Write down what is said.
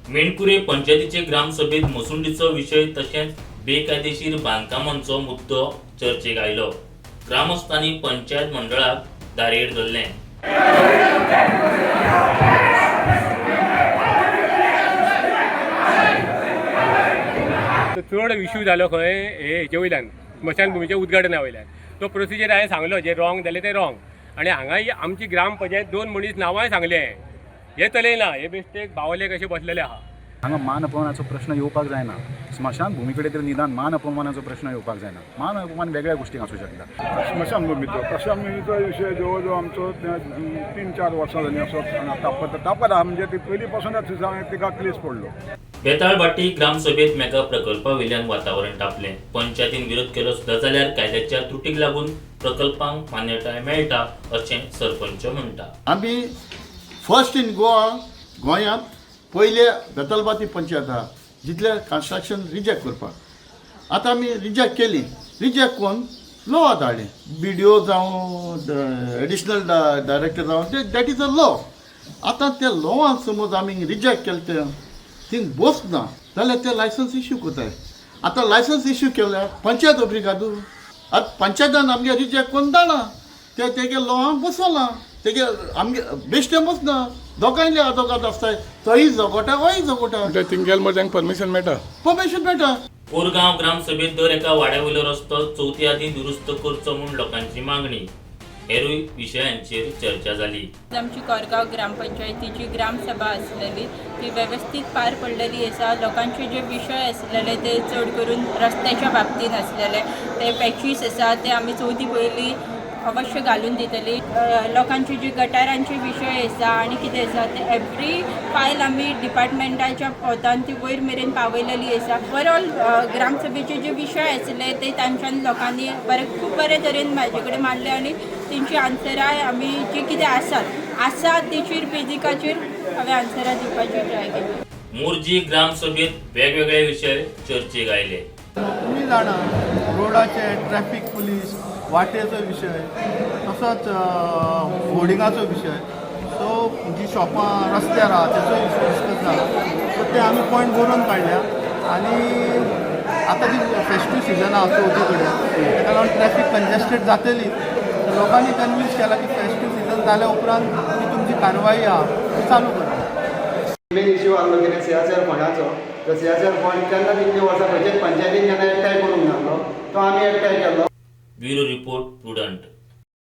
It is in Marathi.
मेणकुरे पंचायतीचे ग्रामसभेत मसुंडीचो विषय तसेच बेकायदेशीर बांधकामांचो मुद्दो चर्चेक आयलो. ग्रामस्थांनी पंचायत मंडळाक दारेर धरले. चड इश्यू जालो खंय हेचे वयल्यान स्मशानभुमीच्या उद्घाटना वयल्यान. तो प्रोसिजर हांवें सांगलो जे रॉंग जालें तें रॉंग. आनी हांगा आमची ग्रामपंचायत 2 मनीस नांवांय सांगले. हे चलयना, हे बेश्टेक बावले कशे बसलेले आहा. हांगा मान अपमानाचो प्रश्न येवपाक जायना. स्मशान भुमी कडेन तरी निदान मान अपमानाचो प्रश्न येवपाक जायना. मान अपमान वेगळ्या गोष्टीक आसूं शकता. स्मशानभुमीचो विशय जवळ जवळ आमचो 3-4 वर्सां जालीं असो तापत आहा. म्हणजे ती पयलीं पासूनच तिका क्लेस पडलो. बेताळबाटी ग्रामसभेत मेगा प्रकल्पा वयल्यान वातावरण तापलें. पंचायतीन विरोध केलो सुद्धा जाल्यार कायद्याच्या त्रुटीक लागून प्रकल्पांक मान्यताय मेळटा अशें सरपंच म्हणटा. आमी फर्स्ट इन गोंयांत पयले बेतालबाती पंचायत आहा जितले कन्स्ट्रक्शन रिजेक्ट करपाक. आतां आमी रिजेक्ट केली. रिजेक्ट कोन्न लॉ धाडली. BDO जावं एडिशनल डायरेक्टर जावं दॅट इज अ लॉ. आतां त्या लॉवान समज आमी रिजेक्ट केलें तें थिंग बसना जाल्यार ते लायसन्स इश्यू कोताय. आतां लायसन्स इश्यू केल्यार पंचायत ऑफिसाक आतां पंचायतान आमगे रिजेक्ट कोन्न धाडा तेगे लॉवान बसना. तेगे आमगे बेश्टे बसना. दोगांयले आदोगाद आसताय. तोय जगोटा होय जगोटा. थिंगेल मरे तांकां परमिशन मेळटा. परमिशन मेळटा. कोरगांव ग्रामसभेत दर एका वाड्यावयलो रस्तो 4थी आदी दुरुस्त करचो म्हूण लोकांची मागणी. हेरूय विशयांचेर चर्चा जाली. आमची कोरगांव ग्रामपंचायतीची ग्रामसभा आसलेली ती वेवस्थीत पार पडलेली आसा. लोकांचे जे विशय आसलेले ते चड करून रस्त्याच्या बाबतीन आसलेले. ते पॅचीस आसा ते आमी चवथी पयली अवश्य घालून दितली. लोकांचे जे गटारांचे विशय आसा आनी कितें आसा ते एवरी फायल आमी डिपार्टमेंटाच्या पोतान ती वयर मेरेन पावयलेली आसा. ओवरऑल ग्रामसभेचे जे विशय आसले ते तांच्यान लोकांनी खूब बरे तरेन म्हाजे कडेन मांडले आनी तेंची आन्सराय आमी जी कितें आसा तेचेर बेजिकाचेर हांवें आन्सरां दिवपाची ट्राय केली. मोरजी ग्रामसभेत वेगवेगळे विशय चर्चेक आयले. तुम्ही जाणा रोडाचे ट्रॅफिक पुलीस वाटेचो विशय तसोच होर्डिंगाचो विशय. सो जी शॉपां रस्त्यार आहा तेचो इशू डिस्कस जाला. सो ते आमी पॉयंट बरोवन काडल्या. आनी आतां जी फेस्टीव सिजन आहा चवथी कडेन तेका लागून ट्रॅफिक कंजेस्टेड जातली. लोकांनी कन्विन्स केला की फेस्टीव सिजन जाल्या उपरांत जी तुमची कारवाई आहा ती चालू करता. मेन इश्यू आसलो कितें CSR फंडाचो. तो CSR फंड केन्ना इतले वर्सां खंयच्याच पंचायतीन केन्ना एकठांय करूंक नासलो. तो आमी एकठांय केल्लो. Bureau report prudent.